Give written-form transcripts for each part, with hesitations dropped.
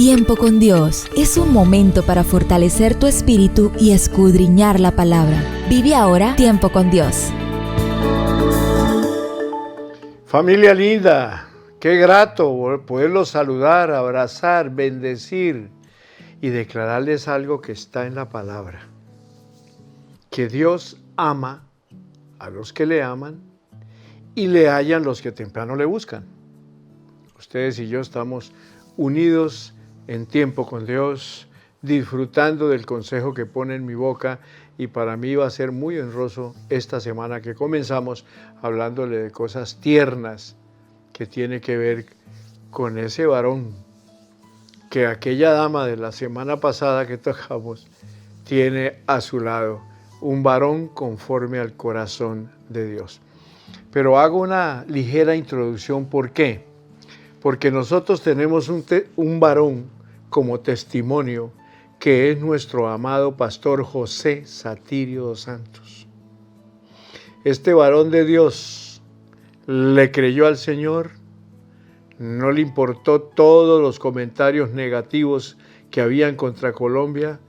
Tiempo con Dios es un momento para fortalecer tu espíritu y escudriñar la palabra. Vive ahora Tiempo con Dios. Familia linda, qué grato poderlos saludar, abrazar, bendecir y declararles algo que está en la palabra. Que Dios ama a los que le aman y le hallan los que temprano le buscan. Ustedes y yo estamos unidos en tiempo con Dios, disfrutando del consejo que pone en mi boca, y para mí va a ser muy honroso esta semana que comenzamos hablándole de cosas tiernas que tiene que ver con ese varón que aquella dama de la semana pasada que tocamos tiene a su lado, un varón conforme al corazón de Dios. Pero hago una ligera introducción. ¿Por qué? Porque nosotros tenemos un varón como testimonio, que es nuestro amado pastor José Satirio dos Santos. Este varón de Dios le creyó al Señor, no le importó todos los comentarios negativos que habían contra Colombia,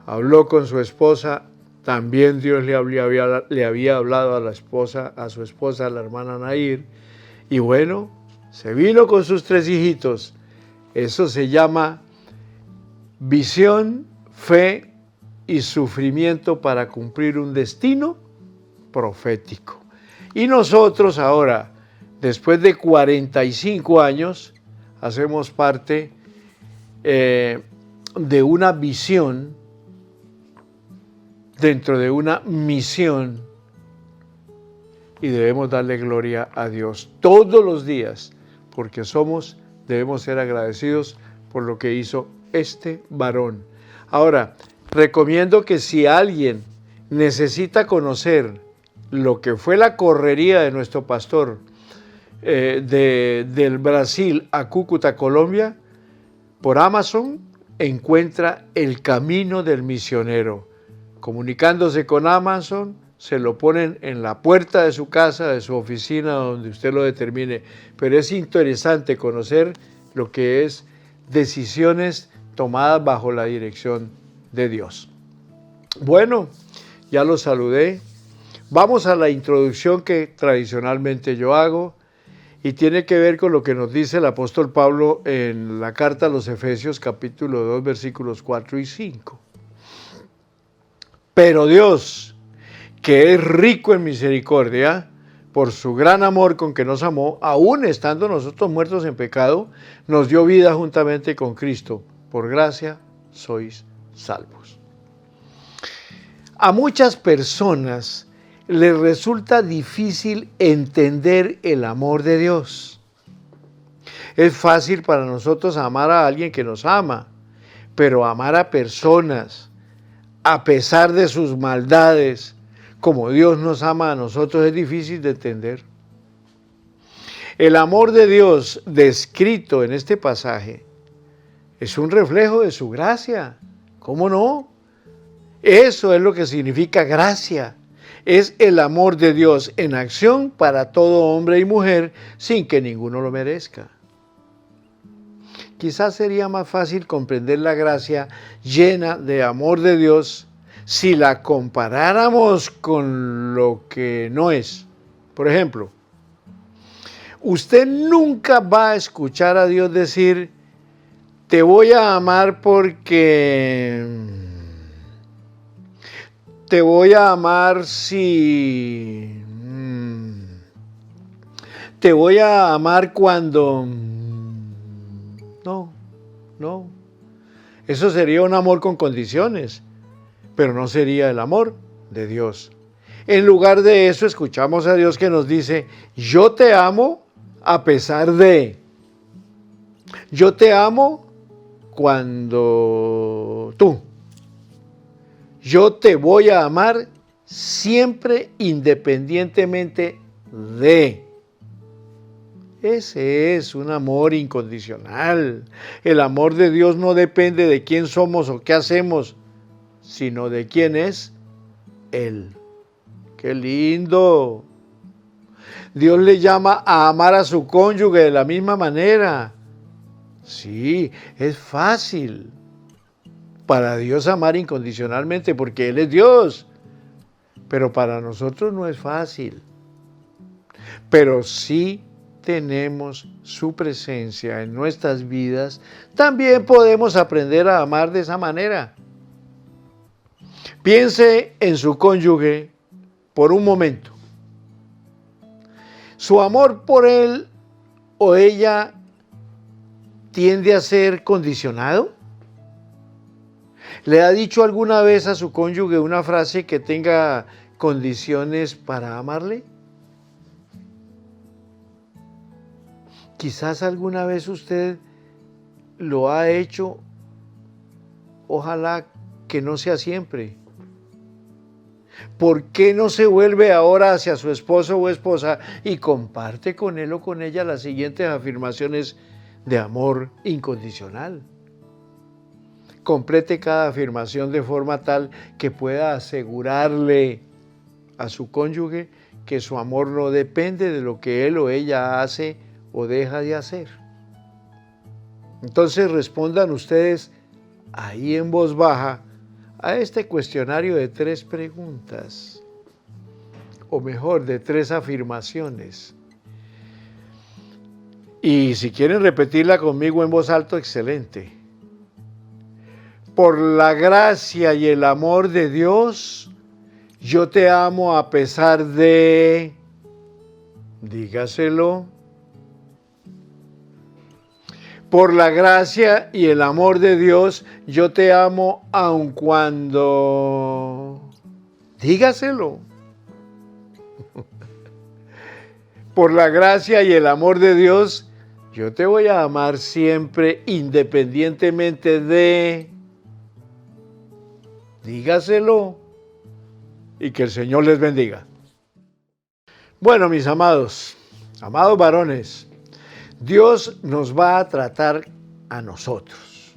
habló con su esposa, también Dios le había hablado a su esposa, la hermana Nair, y bueno, se vino con sus 3 hijitos. Eso se llama visión, fe y sufrimiento para cumplir un destino profético. Y nosotros ahora, después de 45 años, hacemos parte de una visión dentro de una misión, y debemos darle gloria a Dios todos los días, porque debemos ser agradecidos por lo que hizo este varón. Ahora, recomiendo que si alguien necesita conocer lo que fue la correría de nuestro pastor del Brasil a Cúcuta, Colombia, por Amazon encuentra El Camino del Misionero. Comunicándose con Amazon, se lo ponen en la puerta de su casa, de su oficina, donde usted lo determine. Pero es interesante conocer lo que es decisiones tomadas bajo la dirección de Dios. Bueno, ya los saludé. Vamos a la introducción que tradicionalmente yo hago, y tiene que ver con lo que nos dice el apóstol Pablo en la carta a los Efesios, capítulo 2, versículos 4 y 5. Pero Dios, que es rico en misericordia, por su gran amor con que nos amó, aun estando nosotros muertos en pecado, nos dio vida juntamente con Cristo. Por gracia sois salvos. A muchas personas les resulta difícil entender el amor de Dios. Es fácil para nosotros amar a alguien que nos ama, pero amar a personas, a pesar de sus maldades, como Dios nos ama a nosotros, es difícil de entender. El amor de Dios descrito en este pasaje es un reflejo de su gracia. ¿Cómo no? Eso es lo que significa gracia. Es el amor de Dios en acción para todo hombre y mujer sin que ninguno lo merezca. Quizás sería más fácil comprender la gracia llena de amor de Dios si la comparáramos con lo que no es. Por ejemplo, usted nunca va a escuchar a Dios decir: te voy a amar porque te voy a amar si te voy a amar cuando no. Eso sería un amor con condiciones, pero no sería el amor de Dios. En lugar de eso, escuchamos a Dios que nos dice: yo te amo a pesar de. Yo te amo cuando tú. Yo te voy a amar siempre, independientemente de. Ese es un amor incondicional. El amor de Dios no depende de quién somos o qué hacemos, sino de quién es Él. ¡Qué lindo! Dios le llama a amar a su cónyuge de la misma manera. Sí, es fácil para Dios amar incondicionalmente porque Él es Dios, pero para nosotros no es fácil. Pero sí tenemos su presencia en nuestras vidas, también podemos aprender a amar de esa manera. Piense en su cónyuge por un momento. Su amor por él o ella tiende a ser condicionado. ¿Le ha dicho alguna vez a su cónyuge una frase que tenga condiciones para amarle? Quizás alguna vez usted lo ha hecho, ojalá que no sea siempre. ¿Por qué no se vuelve ahora hacia su esposo o esposa y comparte con él o con ella las siguientes afirmaciones de amor incondicional? Complete cada afirmación de forma tal que pueda asegurarle a su cónyuge que su amor no depende de lo que él o ella hace o deja de hacer. Entonces respondan ustedes ahí en voz baja a este cuestionario de 3 preguntas, o mejor, de 3 afirmaciones. Y si quieren repetirla conmigo en voz alta, excelente. Por la gracia y el amor de Dios, yo te amo a pesar de... Dígaselo. Por la gracia y el amor de Dios, yo te amo aun cuando... Dígaselo. Por la gracia y el amor de Dios, yo te voy a amar siempre independientemente de... Dígaselo. Y que el Señor les bendiga. Bueno, mis amados varones, Dios nos va a tratar a nosotros,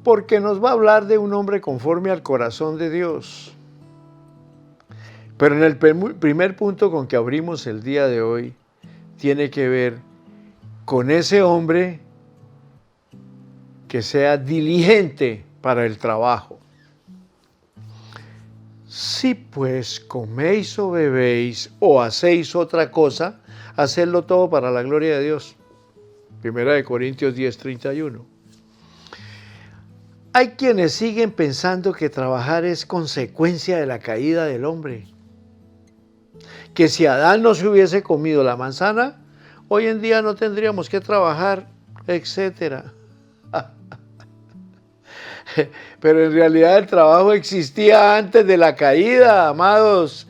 porque nos va a hablar de un hombre conforme al corazón de Dios. Pero en el primer punto con que abrimos el día de hoy, tiene que ver con ese hombre que sea diligente para el trabajo. Si pues coméis o bebéis o hacéis otra cosa, hacedlo todo para la gloria de Dios. 1 Corintios 10:31. Hay quienes siguen pensando que trabajar es consecuencia de la caída del hombre. Que si Adán no se hubiese comido la manzana, hoy en día no tendríamos que trabajar, etc. Pero en realidad el trabajo existía antes de la caída, amados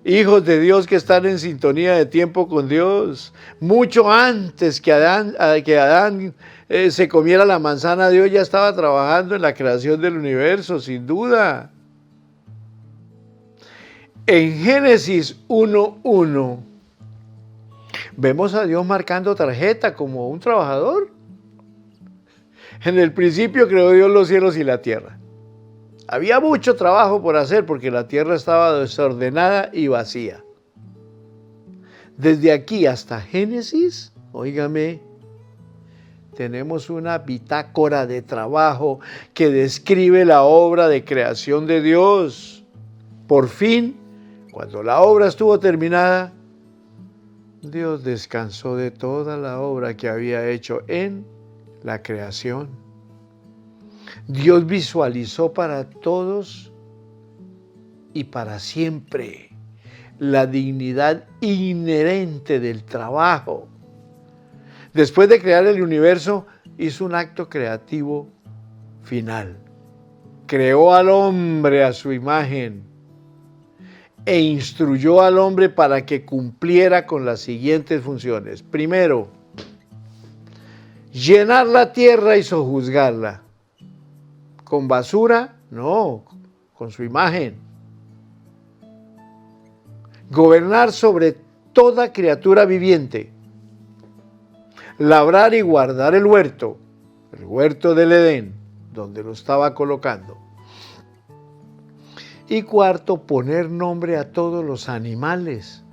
hijos de Dios que están en sintonía de tiempo con Dios. Mucho antes que Adán se comiera la manzana, Dios ya estaba trabajando en la creación del universo, sin duda. En Génesis 1:1 vemos a Dios marcando tarjeta como un trabajador. En el principio creó Dios los cielos y la tierra. Había mucho trabajo por hacer porque la tierra estaba desordenada y vacía. Desde aquí hasta Génesis, óigame, tenemos una bitácora de trabajo que describe la obra de creación de Dios. Por fin, cuando la obra estuvo terminada, Dios descansó de toda la obra que había hecho en la creación. Dios visualizó para todos y para siempre la dignidad inherente del trabajo. Después de crear el universo, hizo un acto creativo final. Creó al hombre a su imagen e instruyó al hombre para que cumpliera con las siguientes funciones. Primero, llenar la tierra y sojuzgarla. ¿Con basura? No, con su imagen. Gobernar sobre toda criatura viviente. Labrar y guardar el huerto del Edén, donde lo estaba colocando. Y cuarto, poner nombre a todos los animales.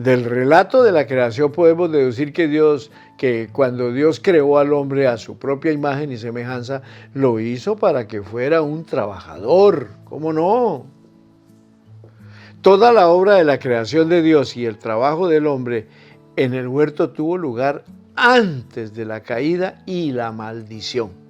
Del relato de la creación podemos deducir que cuando Dios creó al hombre a su propia imagen y semejanza, lo hizo para que fuera un trabajador. ¿Cómo no? Toda la obra de la creación de Dios y el trabajo del hombre en el huerto tuvo lugar antes de la caída y la maldición.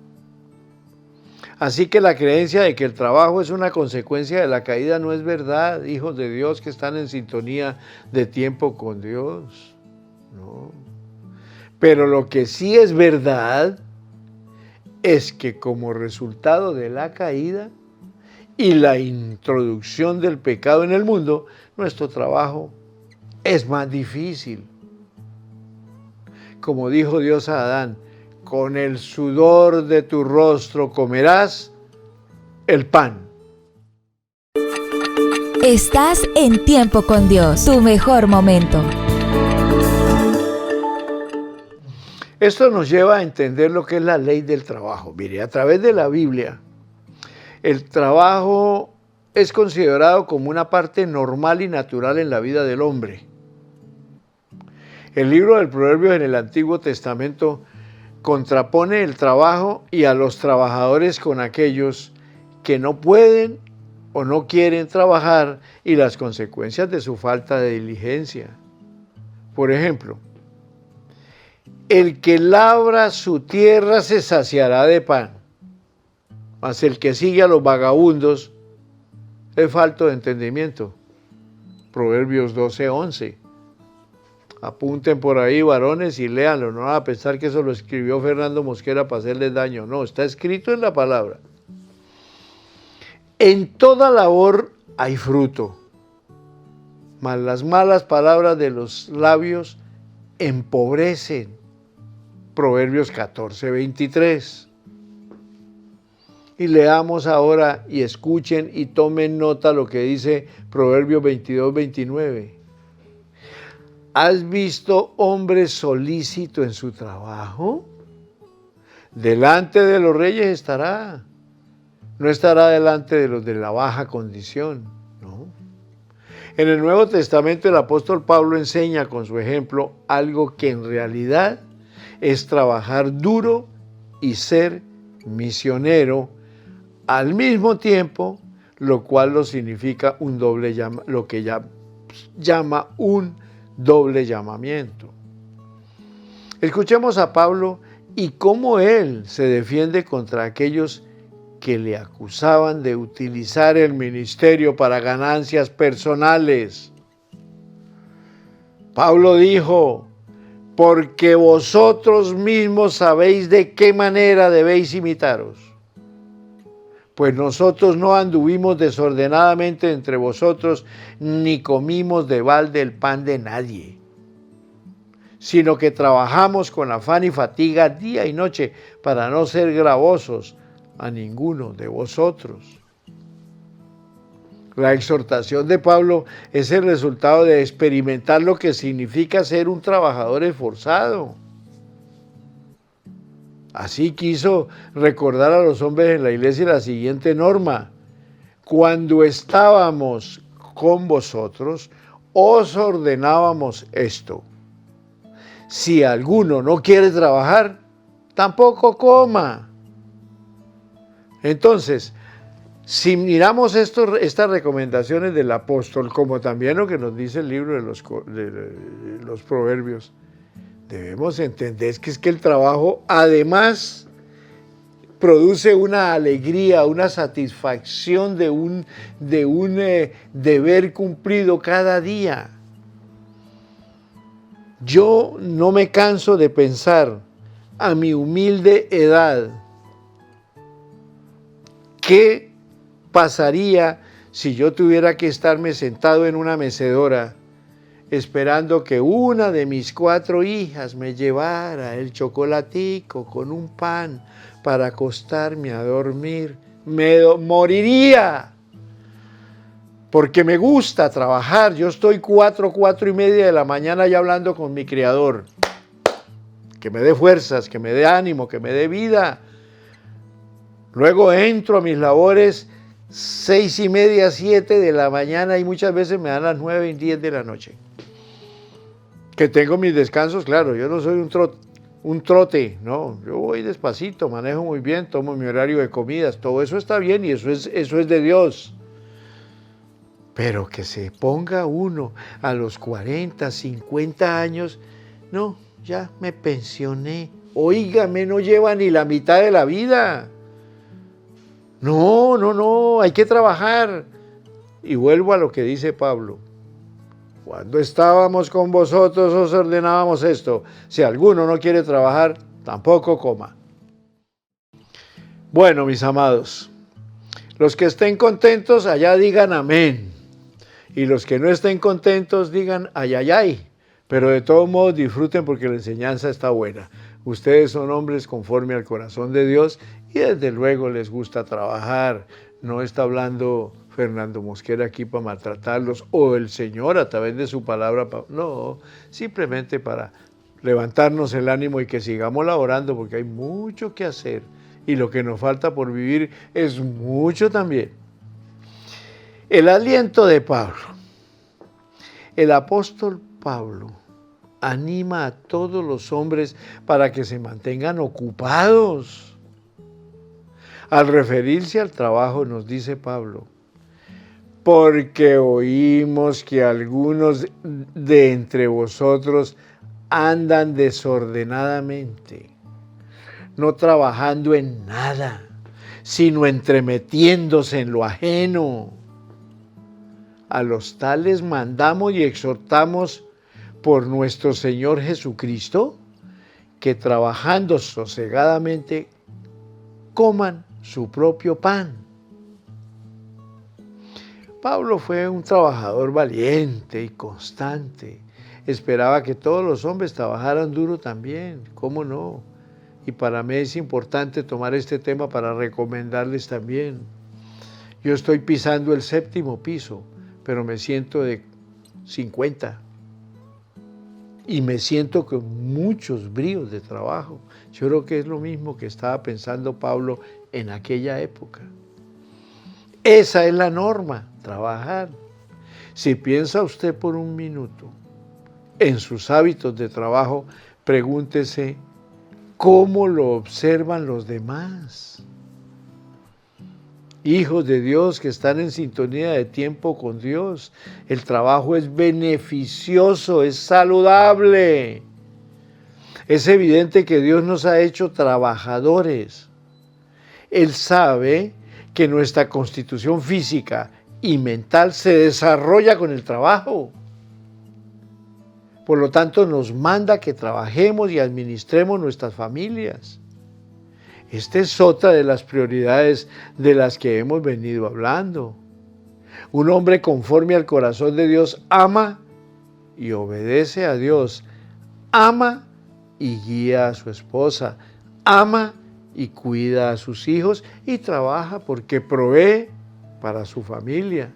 Así que la creencia de que el trabajo es una consecuencia de la caída no es verdad, hijos de Dios que están en sintonía de tiempo con Dios. No. Pero lo que sí es verdad es que como resultado de la caída y la introducción del pecado en el mundo, nuestro trabajo es más difícil. Como dijo Dios a Adán, con el sudor de tu rostro comerás el pan. Estás en Tiempo con Dios, tu mejor momento. Esto nos lleva a entender lo que es la ley del trabajo. Mire, a través de la Biblia, el trabajo es considerado como una parte normal y natural en la vida del hombre. El libro del Proverbios en el Antiguo Testamento contrapone el trabajo y a los trabajadores con aquellos que no pueden o no quieren trabajar y las consecuencias de su falta de diligencia. Por ejemplo, el que labra su tierra se saciará de pan, mas el que sigue a los vagabundos es falto de entendimiento. Proverbios 12:11. Apunten por ahí, varones, y léanlo. No van a pensar que eso lo escribió Fernando Mosquera para hacerles daño. No, está escrito en la palabra. En toda labor hay fruto, mas las malas palabras de los labios empobrecen. Proverbios 14:23. Y leamos ahora y escuchen y tomen nota lo que dice Proverbios 22:29. ¿Has visto hombre solícito en su trabajo? Delante de los reyes estará. No estará delante de los de la baja condición, ¿no? En el Nuevo Testamento el apóstol Pablo enseña con su ejemplo algo que en realidad es trabajar duro y ser misionero al mismo tiempo, lo cual lo significa un doble lo que ya llama un doble llamamiento. Escuchemos a Pablo y cómo él se defiende contra aquellos que le acusaban de utilizar el ministerio para ganancias personales. Pablo dijo: porque vosotros mismos sabéis de qué manera debéis imitaros. Pues nosotros no anduvimos desordenadamente entre vosotros, ni comimos de balde el pan de nadie, sino que trabajamos con afán y fatiga día y noche para no ser gravosos a ninguno de vosotros. La exhortación de Pablo es el resultado de experimentar lo que significa ser un trabajador esforzado. Así quiso recordar a los hombres en la iglesia la siguiente norma: cuando estábamos con vosotros, os ordenábamos esto: si alguno no quiere trabajar, tampoco coma. Entonces, si miramos estas recomendaciones del apóstol, como también lo que nos dice el libro de los Proverbios, debemos entender que es que el trabajo además produce una alegría, una satisfacción de un deber cumplido cada día. Yo no me canso de pensar, a mi humilde edad, ¿qué pasaría si yo tuviera que estarme sentado en una mecedora esperando que una de mis 4 hijas me llevara el chocolatico con un pan para acostarme a dormir? Me moriría, porque me gusta trabajar. Yo estoy 4:30 de la mañana ya hablando con mi Creador. Que me dé fuerzas, que me dé ánimo, que me dé vida. Luego entro a mis labores 6:30, 7 de la mañana y muchas veces me dan las 9 y 10 de la noche. Que tengo mis descansos, claro, yo no soy un trote, no, yo voy despacito, manejo muy bien, tomo mi horario de comidas, todo eso está bien y eso es de Dios. Pero que se ponga uno a los 40, 50 años, no, ya me pensioné. Óigame, no lleva ni la mitad de la vida. No, hay que trabajar. Y vuelvo a lo que dice Pablo. Cuando estábamos con vosotros os ordenábamos esto. Si alguno no quiere trabajar, tampoco coma. Bueno, mis amados, los que estén contentos, allá digan amén. Y los que no estén contentos, digan ay, ay, ay. Pero de todos modos disfruten porque la enseñanza está buena. Ustedes son hombres conforme al corazón de Dios y desde luego les gusta trabajar. No está hablando Fernando Mosquera aquí para maltratarlos o el Señor a través de su palabra. No, simplemente para levantarnos el ánimo y que sigamos laborando porque hay mucho que hacer y lo que nos falta por vivir es mucho también. El aliento de Pablo. El apóstol Pablo anima a todos los hombres para que se mantengan ocupados. Al referirse al trabajo nos dice Pablo, porque oímos que algunos de entre vosotros andan desordenadamente, no trabajando en nada, sino entremetiéndose en lo ajeno. A los tales mandamos y exhortamos por nuestro Señor Jesucristo, que trabajando sosegadamente coman su propio pan. Pablo fue un trabajador valiente y constante. Esperaba que todos los hombres trabajaran duro también, ¿cómo no? Y para mí es importante tomar este tema para recomendarles también. Yo estoy pisando el 7º piso, pero me siento de 50 y me siento con muchos bríos de trabajo. Yo creo que es lo mismo que estaba pensando Pablo en aquella época. Esa es la norma, trabajar. Si piensa usted por un minuto en sus hábitos de trabajo, pregúntese cómo lo observan los demás. Hijos de Dios que están en sintonía de tiempo con Dios. El trabajo es beneficioso, es saludable. Es evidente que Dios nos ha hecho trabajadores. Él sabe que nuestra constitución física y mental se desarrolla con el trabajo. Por lo tanto, nos manda que trabajemos y administremos nuestras familias. Esta es otra de las prioridades de las que hemos venido hablando. Un hombre conforme al corazón de Dios ama y obedece a Dios. Ama y guía a su esposa. Ama y cuida a sus hijos y trabaja porque provee para su familia.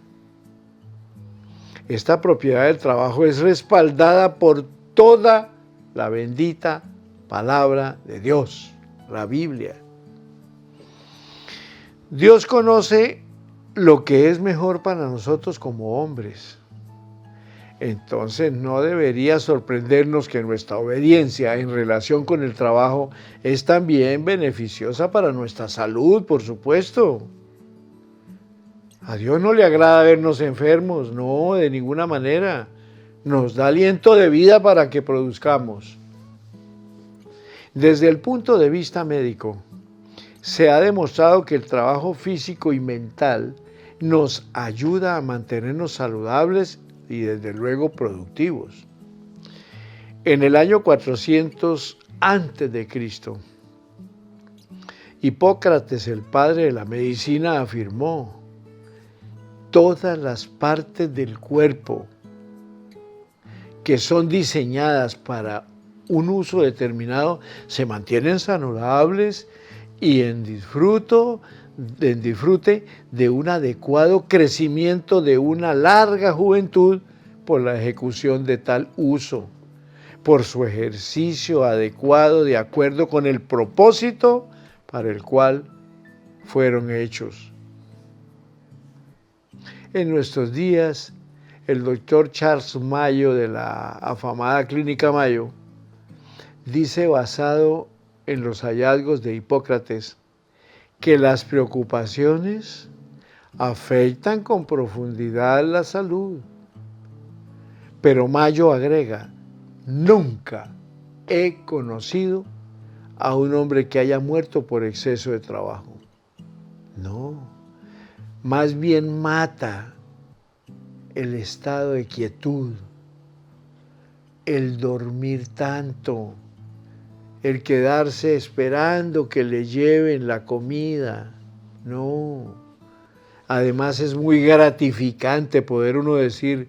Esta propiedad del trabajo es respaldada por toda la bendita palabra de Dios, la Biblia. Dios conoce lo que es mejor para nosotros como hombres. Entonces no debería sorprendernos que nuestra obediencia en relación con el trabajo es también beneficiosa para nuestra salud, por supuesto. A Dios no le agrada vernos enfermos, no, de ninguna manera. Nos da aliento de vida para que produzcamos. Desde el punto de vista médico, se ha demostrado que el trabajo físico y mental nos ayuda a mantenernos saludables y desde luego productivos. En el año 400 antes de Cristo, Hipócrates, el padre de la medicina, afirmó: todas las partes del cuerpo que son diseñadas para un uso determinado se mantienen saludables y en disfrute de un adecuado crecimiento de una larga juventud por la ejecución de tal uso, por su ejercicio adecuado de acuerdo con el propósito para el cual fueron hechos. En nuestros días, el doctor Charles Mayo de la afamada Clínica Mayo dice, basado en los hallazgos de Hipócrates, que las preocupaciones afectan con profundidad la salud. Pero Mayo agrega, nunca he conocido a un hombre que haya muerto por exceso de trabajo. No, más bien mata el estado de quietud, el dormir tanto, el quedarse esperando que le lleven la comida. No. Además es muy gratificante poder uno decir,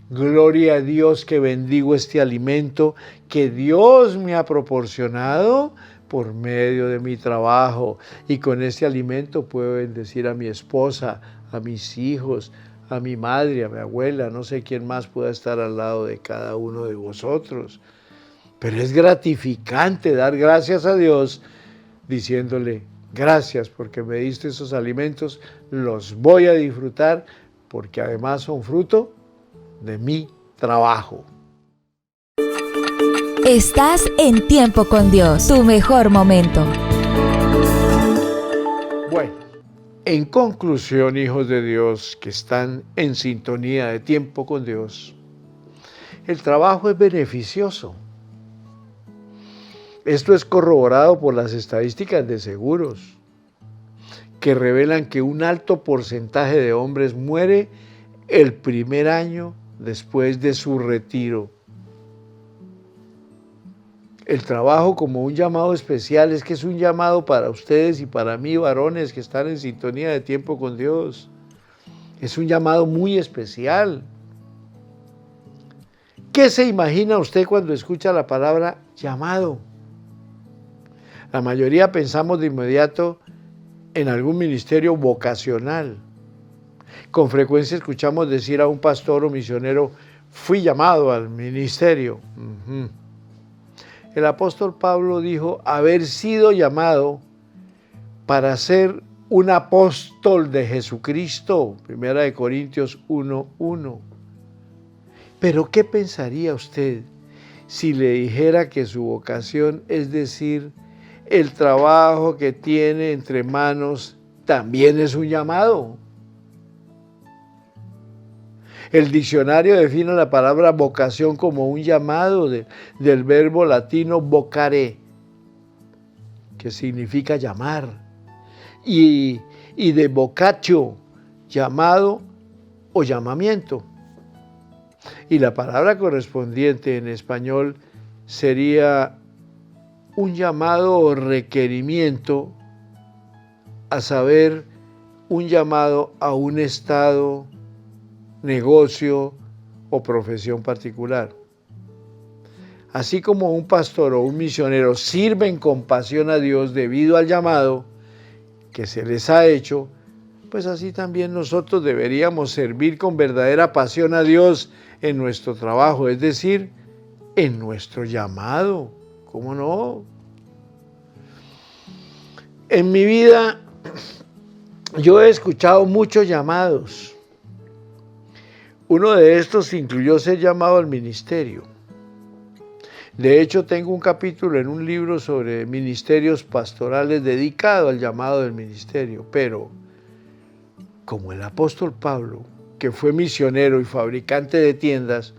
gloria a Dios que bendigo este alimento que Dios me ha proporcionado por medio de mi trabajo. Y con este alimento puedo bendecir a mi esposa, a mis hijos, a mi madre, a mi abuela, no sé quién más pueda estar al lado de cada uno de vosotros. Pero es gratificante dar gracias a Dios diciéndole, gracias porque me diste esos alimentos, los voy a disfrutar porque además son fruto de mi trabajo. Estás en Tiempo con Dios, tu mejor momento. Bueno, en conclusión, hijos de Dios que están en sintonía de Tiempo con Dios, el trabajo es beneficioso. Esto es corroborado por las estadísticas de seguros, que revelan que un alto porcentaje de hombres muere el primer año después de su retiro. El trabajo como un llamado especial es que es un llamado para ustedes y para mí, varones que están en sintonía de Tiempo con Dios. Es un llamado muy especial. ¿Qué se imagina usted cuando escucha la palabra llamado? La mayoría pensamos de inmediato en algún ministerio vocacional. Con frecuencia escuchamos decir a un pastor o misionero, fui llamado al ministerio. El apóstol Pablo dijo haber sido llamado para ser un apóstol de Jesucristo, 1 Corintios 1:1. Pero ¿qué pensaría usted si le dijera que su vocación, es decir, el trabajo que tiene entre manos, también es un llamado? El diccionario define la palabra vocación como un llamado del verbo latino vocare, que significa llamar, y de vocatio, llamado o llamamiento. Y la palabra correspondiente en español sería un llamado o requerimiento, a saber, un llamado a un estado, negocio o profesión particular. Así como un pastor o un misionero sirven con pasión a Dios debido al llamado que se les ha hecho, pues así también nosotros deberíamos servir con verdadera pasión a Dios en nuestro trabajo, es decir, en nuestro llamado. ¿Cómo no? En mi vida yo he escuchado muchos llamados. Uno de estos incluyó ser llamado al ministerio. De hecho, tengo un capítulo en un libro sobre ministerios pastorales dedicado al llamado del ministerio. Pero, como el apóstol Pablo, que fue misionero y fabricante de tiendas,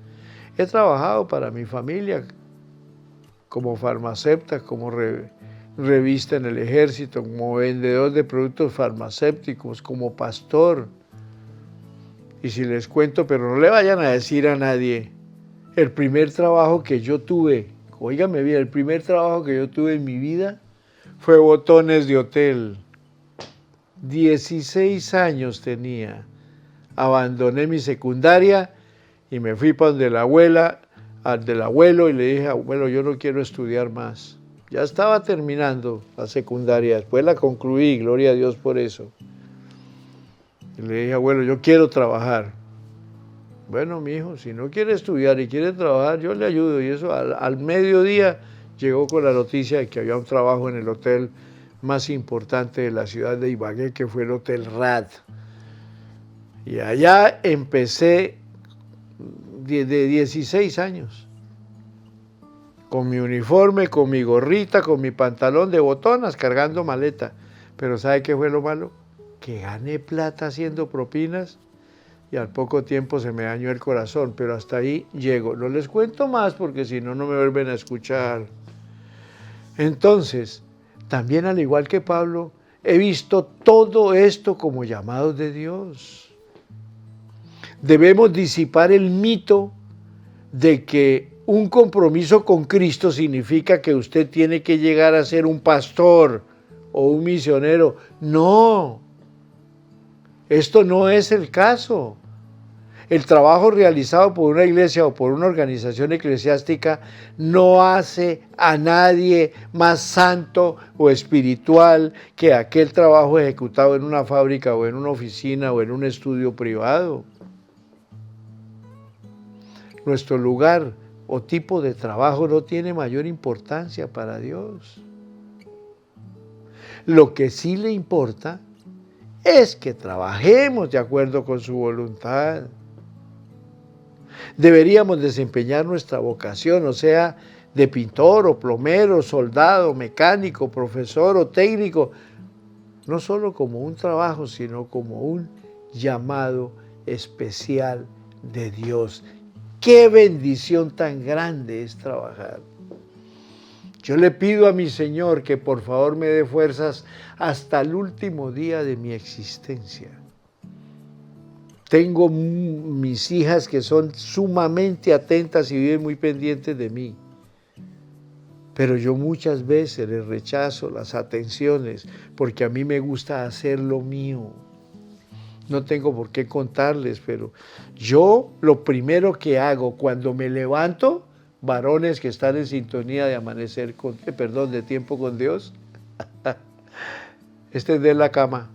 he trabajado para mi familia como farmacéutica, como revista en el ejército, como vendedor de productos farmacéuticos, como pastor. Y si les cuento, pero no le vayan a decir a nadie, el primer trabajo que yo tuve, óigame bien, el primer trabajo que yo tuve en mi vida fue botones de hotel. 16 años tenía. Abandoné mi secundaria y me fui para donde la abuela, del abuelo, y le dije, abuelo, yo no quiero estudiar más. Ya estaba terminando la secundaria, después la concluí, gloria a Dios por eso. Y le dije, abuelo, yo quiero trabajar. Bueno, mi hijo, si no quiere estudiar y quiere trabajar, yo le ayudo. Y eso al mediodía llegó con la noticia de que había un trabajo en el hotel más importante de la ciudad de Ibagué, que fue el Hotel Rad. Y allá empecé de 16 años. Con mi uniforme, con mi gorrita, con mi pantalón de botonas, cargando maleta. Pero ¿sabe qué fue lo malo? Que gané plata haciendo propinas y al poco tiempo se me dañó el corazón, pero hasta ahí llego. No les cuento más porque si no, no me vuelven a escuchar. Entonces, también al igual que Pablo, he visto todo esto como llamados de Dios. Debemos disipar el mito de que un compromiso con Cristo significa que usted tiene que llegar a ser un pastor o un misionero. No, esto no es el caso. El trabajo realizado por una iglesia o por una organización eclesiástica no hace a nadie más santo o espiritual que aquel trabajo ejecutado en una fábrica o en una oficina o en un estudio privado. Nuestro lugar o tipo de trabajo no tiene mayor importancia para Dios. Lo que sí le importa es que trabajemos de acuerdo con su voluntad. Deberíamos desempeñar nuestra vocación, o sea, de pintor o plomero, soldado, mecánico, profesor o técnico, no solo como un trabajo, sino como un llamado especial de Dios. ¡Qué bendición tan grande es trabajar! Yo le pido a mi Señor que por favor me dé fuerzas hasta el último día de mi existencia. Tengo mis hijas que son sumamente atentas y viven muy pendientes de mí. Pero yo muchas veces les rechazo las atenciones porque a mí me gusta hacer lo mío. No tengo por qué contarles, pero yo lo primero que hago cuando me levanto, varones que están en sintonía de de tiempo con Dios, es tender la cama.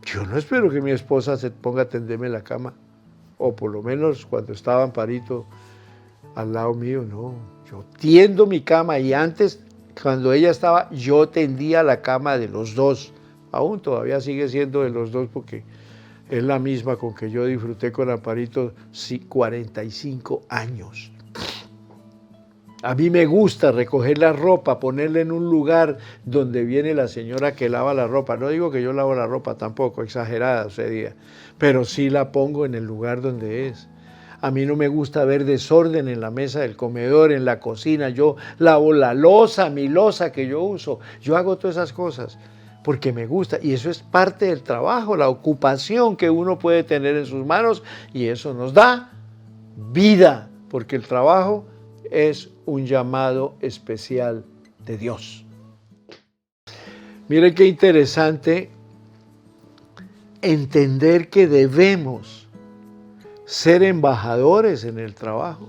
Yo no espero que mi esposa se ponga a tenderme la cama, o por lo menos cuando estaba Amparito al lado mío, no. Yo tiendo mi cama y antes, cuando ella estaba, yo tendía la cama de los dos. Aún todavía sigue siendo de los dos porque es la misma con que yo disfruté con Amparito 45 años. A mí me gusta recoger la ropa, ponerla en un lugar donde viene la señora que lava la ropa. No digo que yo lavo la ropa tampoco, exagerada ese día, pero sí la pongo en el lugar donde es. A mí no me gusta ver desorden en la mesa del comedor, en la cocina. Yo lavo la loza, mi loza que yo uso. Yo hago todas esas cosas porque me gusta y eso es parte del trabajo, la ocupación que uno puede tener en sus manos y eso nos da vida, porque el trabajo es un llamado especial de Dios. Miren qué interesante entender que debemos ser embajadores en el trabajo.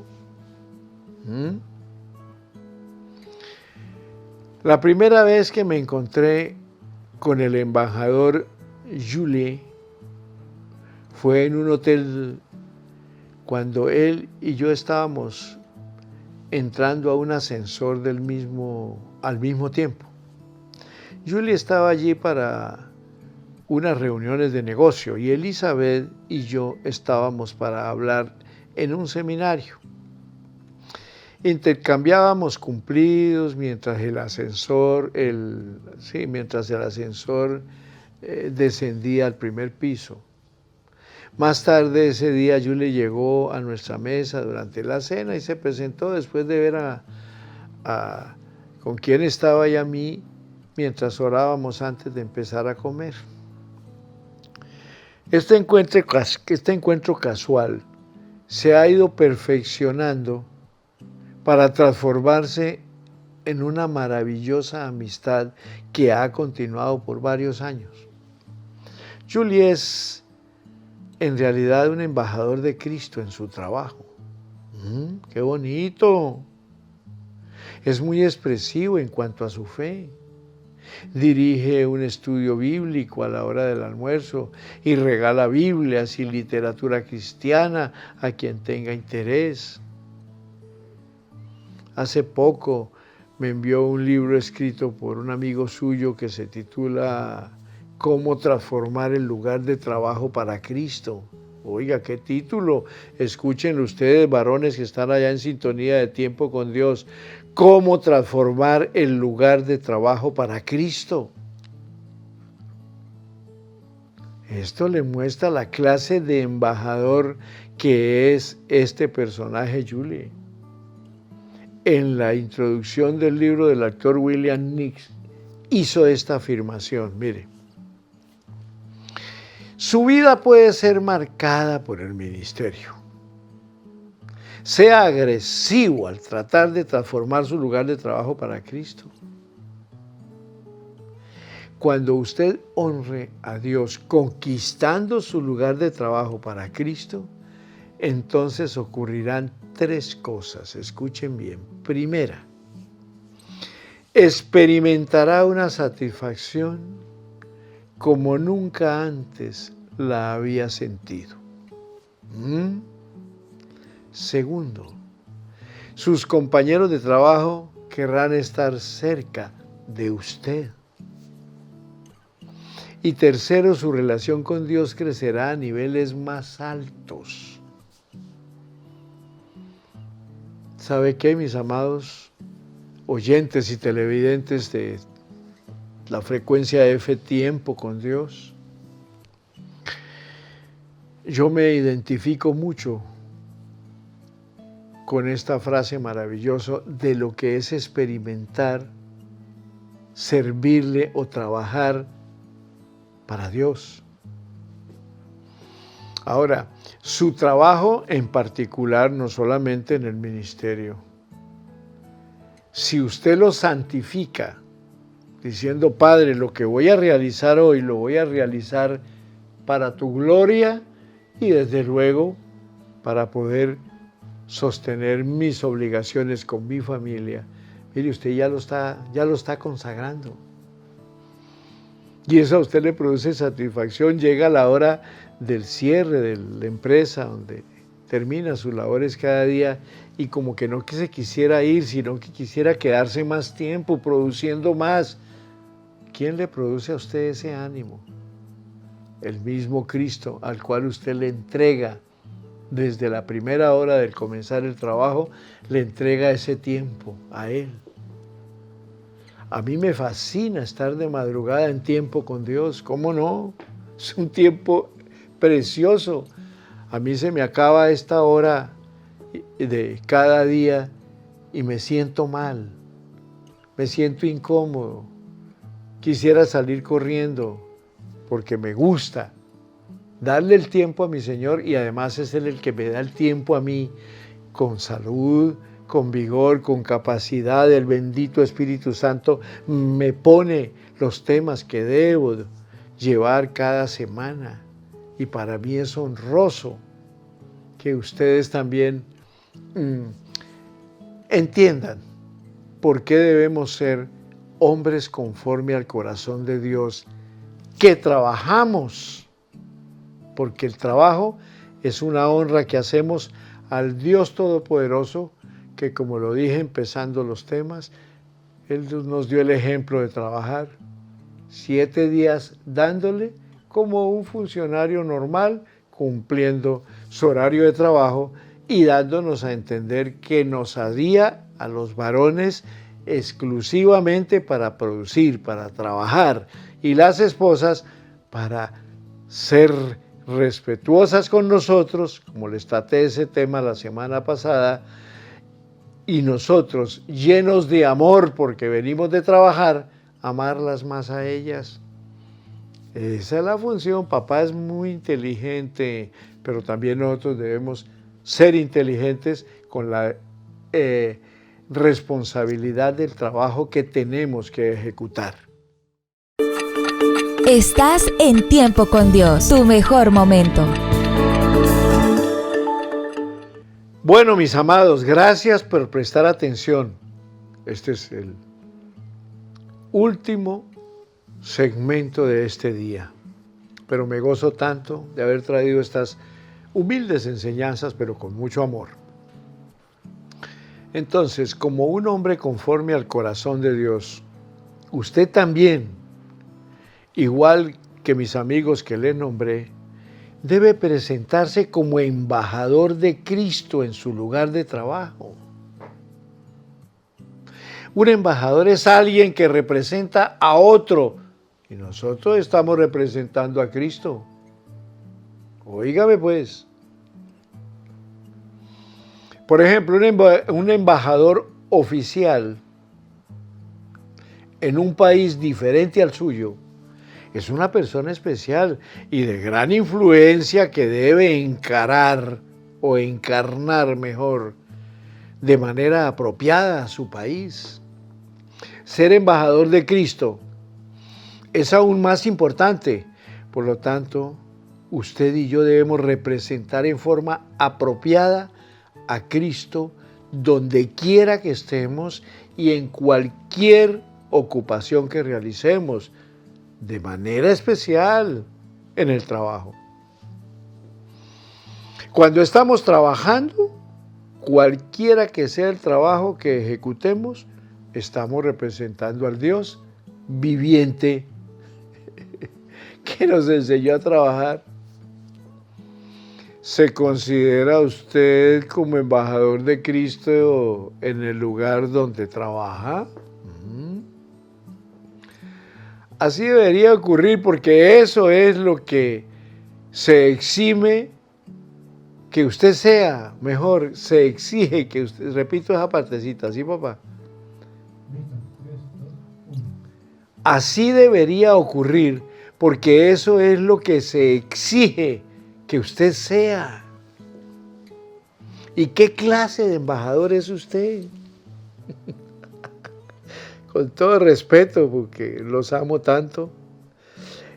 La primera vez que me encontré con el embajador Julie fue en un hotel cuando él y yo estábamos entrando a un ascensor al mismo tiempo. Julie estaba allí para unas reuniones de negocio y Elizabeth y yo estábamos para hablar en un seminario. Intercambiábamos cumplidos mientras el ascensor descendía al primer piso. Más tarde ese día Julie llegó a nuestra mesa durante la cena y se presentó después de ver con quién estaba y a mí mientras orábamos antes de empezar a comer. Este encuentro casual se ha ido perfeccionando para transformarse en una maravillosa amistad que ha continuado por varios años. Julie es en realidad un embajador de Cristo en su trabajo. ¡Qué bonito! Es muy expresivo en cuanto a su fe. Dirige un estudio bíblico a la hora del almuerzo y regala Biblias y literatura cristiana a quien tenga interés. Hace poco me envió un libro escrito por un amigo suyo que se titula ¿Cómo transformar el lugar de trabajo para Cristo? Oiga, qué título. Escuchen ustedes, varones que están allá en sintonía de Tiempo con Dios. ¿Cómo transformar el lugar de trabajo para Cristo? Esto le muestra la clase de embajador que es este personaje, Julie. En la introducción del libro del actor William Nix hizo esta afirmación, mire. Su vida puede ser marcada por el ministerio. Sea agresivo al tratar de transformar su lugar de trabajo para Cristo. Cuando usted honre a Dios conquistando su lugar de trabajo para Cristo, entonces ocurrirán 3 cosas. Escuchen bien. Primera, experimentará una satisfacción como nunca antes la había sentido. Segundo, sus compañeros de trabajo querrán estar cerca de usted. Y tercero, su relación con Dios crecerá a niveles más altos. ¿Sabe qué, mis amados oyentes y televidentes de la frecuencia F Tiempo con Dios? Yo me identifico mucho con esta frase maravillosa de lo que es experimentar, servirle o trabajar para Dios. Ahora, su trabajo en particular, no solamente en el ministerio. Si usted lo santifica, diciendo, Padre, lo que voy a realizar hoy, lo voy a realizar para tu gloria y desde luego para poder sostener mis obligaciones con mi familia. Mire, usted ya lo está consagrando. Y eso a usted le produce satisfacción. Llega la hora del cierre de la empresa, donde termina sus labores cada día y como que no que se quisiera ir, sino que quisiera quedarse más tiempo produciendo más. ¿Quién le produce a usted ese ánimo? El mismo Cristo, al cual usted le entrega desde la primera hora del comenzar el trabajo, le entrega ese tiempo a Él. A mí me fascina estar de madrugada en tiempo con Dios. ¿Cómo no? Es un tiempo precioso. A mí se me acaba esta hora de cada día y me siento mal. Me siento incómodo. Quisiera salir corriendo porque me gusta darle el tiempo a mi Señor y además es Él el que me da el tiempo a mí con salud, con vigor, con capacidad. El bendito Espíritu Santo me pone los temas que debo llevar cada semana. Y para mí es honroso que ustedes también entiendan por qué debemos ser hombres conforme al corazón de Dios, que trabajamos, porque el trabajo es una honra que hacemos al Dios Todopoderoso, que como lo dije empezando los temas, Él nos dio el ejemplo de trabajar 7 días dándole como un funcionario normal, cumpliendo su horario de trabajo y dándonos a entender que nos hacía a los varones exclusivamente para producir, para trabajar, y las esposas para ser respetuosas con nosotros, como les traté ese tema la semana pasada, y nosotros, llenos de amor porque venimos de trabajar, amarlas más a ellas. Esa es la función. Papá es muy inteligente, pero también nosotros debemos ser inteligentes con la responsabilidad del trabajo que tenemos que ejecutar. Estás en Tiempo con Dios, tu mejor momento. Bueno, mis amados, gracias por prestar atención. Este es el último segmento de este día, pero me gozo tanto de haber traído estas humildes enseñanzas, pero con mucho amor. Entonces, como un hombre conforme al corazón de Dios, usted también, igual que mis amigos que les nombré, debe presentarse como embajador de Cristo en su lugar de trabajo. Un embajador es alguien que representa a otro y nosotros estamos representando a Cristo. Óigame pues. Por ejemplo, un embajador oficial en un país diferente al suyo es una persona especial y de gran influencia que debe encarar o encarnar mejor de manera apropiada a su país. Ser embajador de Cristo es aún más importante. Por lo tanto, usted y yo debemos representar en forma apropiada a Cristo donde quiera que estemos y en cualquier ocupación que realicemos, de manera especial en el trabajo. Cuando estamos trabajando, cualquiera que sea el trabajo que ejecutemos, estamos representando al Dios viviente que nos enseñó a trabajar. ¿Se considera usted como embajador de Cristo en el lugar donde trabaja? Así debería ocurrir porque eso es lo que se exime que usted sea, mejor, se exige que usted, repito esa partecita, ¿sí, papá? Así debería ocurrir porque eso es lo que se exige que usted sea. ¿Y qué clase de embajador es usted? Con todo respeto, porque los amo tanto.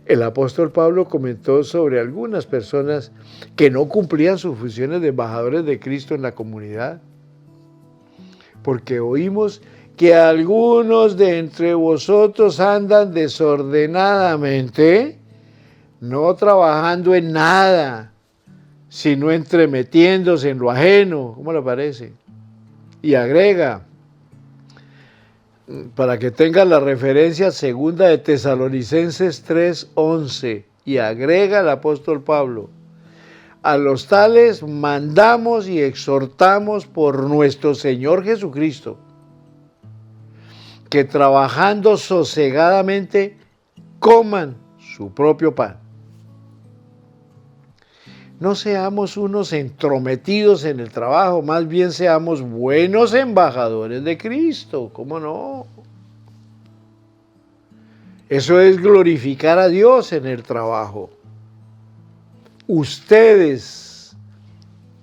El apóstol Pablo comentó sobre algunas personas que no cumplían sus funciones de embajadores de Cristo en la comunidad. Porque oímos que algunos de entre vosotros andan desordenadamente, no trabajando en nada, sino entremetiéndose en lo ajeno. ¿Cómo le parece? Y agrega, para que tenga la referencia, segunda de Tesalonicenses 3:11, y agrega el apóstol Pablo, a los tales mandamos y exhortamos por nuestro Señor Jesucristo, que trabajando sosegadamente coman su propio pan. No seamos unos entrometidos en el trabajo, más bien seamos buenos embajadores de Cristo, ¿cómo no? Eso es glorificar a Dios en el trabajo. Ustedes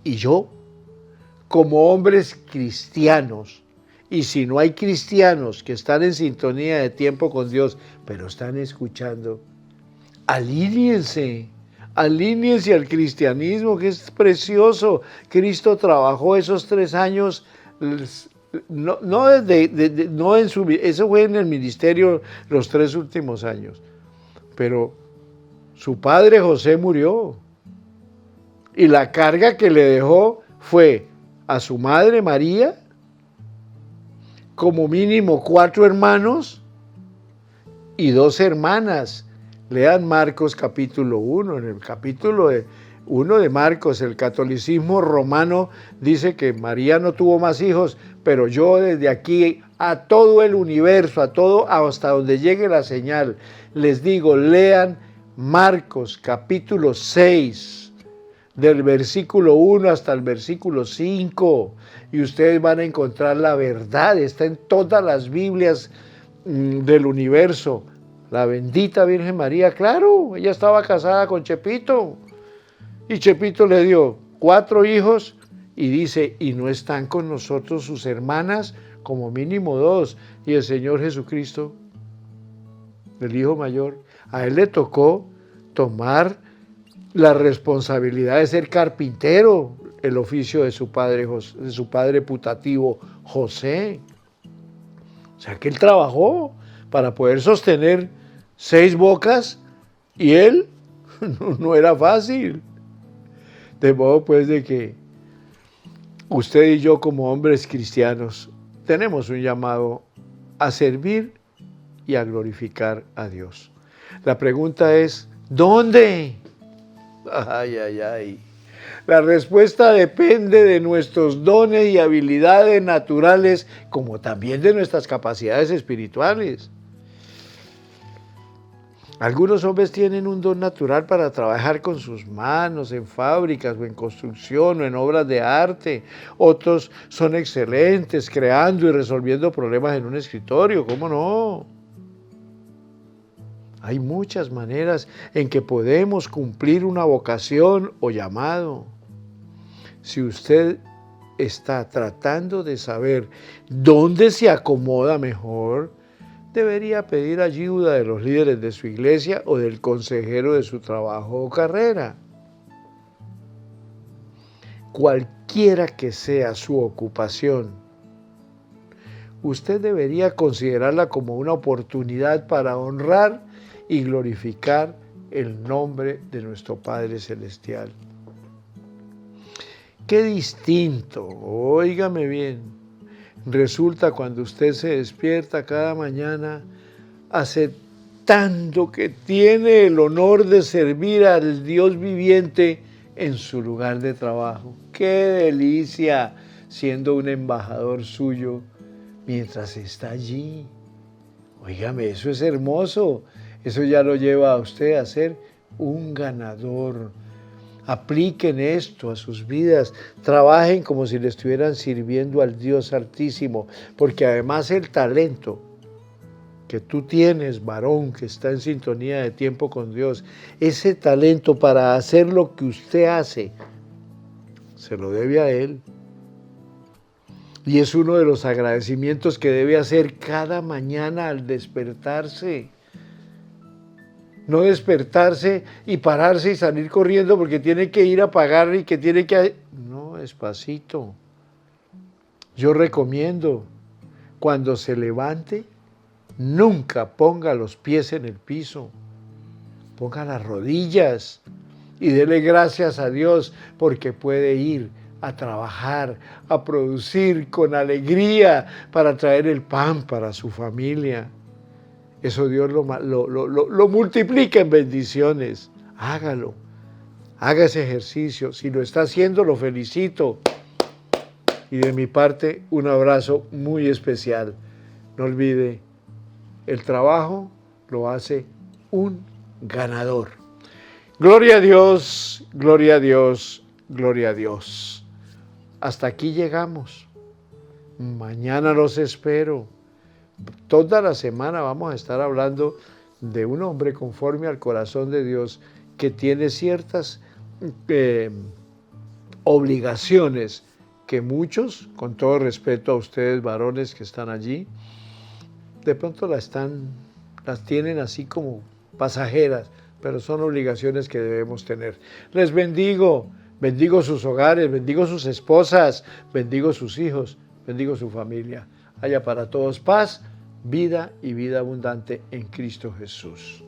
y yo, como hombres cristianos, y si no hay cristianos que están en sintonía de tiempo con Dios, pero están escuchando, alíñense al cristianismo, que es precioso. Cristo trabajó esos 3 años, eso fue en el ministerio los 3 últimos años, pero su padre José murió y la carga que le dejó fue a su madre María, como mínimo 4 hermanos y 2 hermanas. Lean Marcos capítulo 1, en el capítulo 1 de Marcos, el catolicismo romano dice que María no tuvo más hijos, pero yo desde aquí a todo el universo, a todo hasta donde llegue la señal, les digo, lean Marcos capítulo 6, del versículo 1 hasta el versículo 5, y ustedes van a encontrar la verdad, está en todas las Biblias del universo. La bendita Virgen María, claro, ella estaba casada con Chepito y Chepito le dio 4 hijos y dice, y no están con nosotros sus hermanas, como mínimo 2, y el Señor Jesucristo, el hijo mayor, a él le tocó tomar la responsabilidad de ser carpintero, el oficio de su padre putativo José. O sea que él trabajó para poder sostener 6 bocas y él no era fácil. De modo pues de que usted y yo como hombres cristianos tenemos un llamado a servir y a glorificar a Dios. La pregunta es, ¿dónde? Ay, ay, ay. La respuesta depende de nuestros dones y habilidades naturales, como también de nuestras capacidades espirituales. Algunos hombres tienen un don natural para trabajar con sus manos en fábricas o en construcción o en obras de arte. Otros son excelentes creando y resolviendo problemas en un escritorio. ¿Cómo no? Hay muchas maneras en que podemos cumplir una vocación o llamado. Si usted está tratando de saber dónde se acomoda mejor, debería pedir ayuda de los líderes de su iglesia o del consejero de su trabajo o carrera. Cualquiera que sea su ocupación, usted debería considerarla como una oportunidad para honrar y glorificar el nombre de nuestro Padre Celestial. Qué distinto, óigame bien, resulta cuando usted se despierta cada mañana aceptando que tiene el honor de servir al Dios viviente en su lugar de trabajo. ¡Qué delicia siendo un embajador suyo mientras está allí! Óigame, eso es hermoso. Eso ya lo lleva a usted a ser un ganador. Apliquen esto a sus vidas, trabajen como si le estuvieran sirviendo al Dios Altísimo, porque además el talento que tú tienes, varón, que está en sintonía de tiempo con Dios, ese talento para hacer lo que usted hace, se lo debe a Él. Y es uno de los agradecimientos que debe hacer cada mañana al despertarse. No despertarse y pararse y salir corriendo porque tiene que ir a pagar y que tiene que... No, despacito. Yo recomiendo, cuando se levante, nunca ponga los pies en el piso. Ponga las rodillas y dele gracias a Dios porque puede ir a trabajar, a producir con alegría para traer el pan para su familia. Eso Dios lo multiplica en bendiciones. Hágalo. Haga ese ejercicio. Si lo está haciendo, lo felicito. Y de mi parte, un abrazo muy especial. No olvide, el trabajo lo hace un ganador. Gloria a Dios, gloria a Dios, gloria a Dios. Hasta aquí llegamos. Mañana los espero. Toda la semana vamos a estar hablando de un hombre conforme al corazón de Dios que tiene ciertas obligaciones que muchos, con todo respeto a ustedes varones que están allí, de pronto las tienen así como pasajeras, pero son obligaciones que debemos tener. Les bendigo, bendigo sus hogares, bendigo sus esposas, bendigo sus hijos, bendigo su familia. Haya para todos paz, vida y vida abundante en Cristo Jesús.